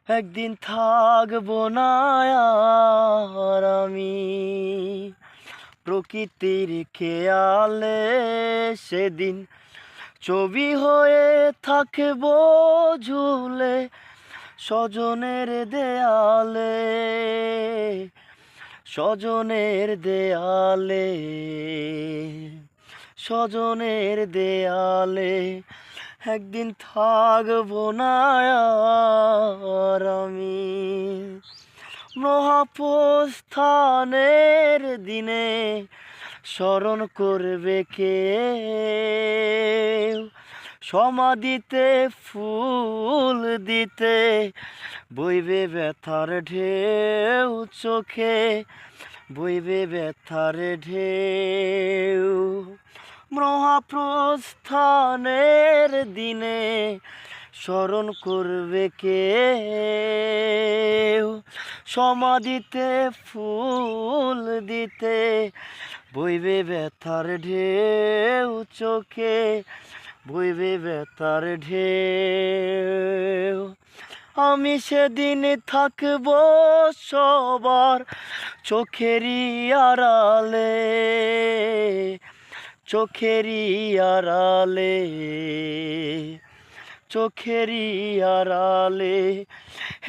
একদিন থাকবো না আর আমি প্রকৃতির খেয়ালে, সেদিন ছবি হয়ে থাকবো ঝুলে স্বজনের দেয়ালে, স্বজনের দেয়ালে, স্বজনের দেয়ালে। একদিন থাকবো না আর আমি মহাপ্রস্থানের দিনে স্মরণ করবে কে, সমাধিতে ফুল দিতে বইবে ব্যথার ঢেউ চোখে, বইবে ব্যথার ঢেউ। মহাপ্রস্থানের দিনে স্মরণ করবে কে, সমাধিতে ফুল দিতে বইবে ব্যথার ঢেউ চোখে, বইবে ব্যথার ঢেউ। আমি সেদিন থাকবো সবার চোখেরই আড়ালে, চোখেরই আড়ালে, চোখেরই আড়ালে।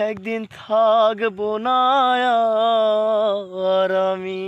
একদিন থাকবো না আর আমি।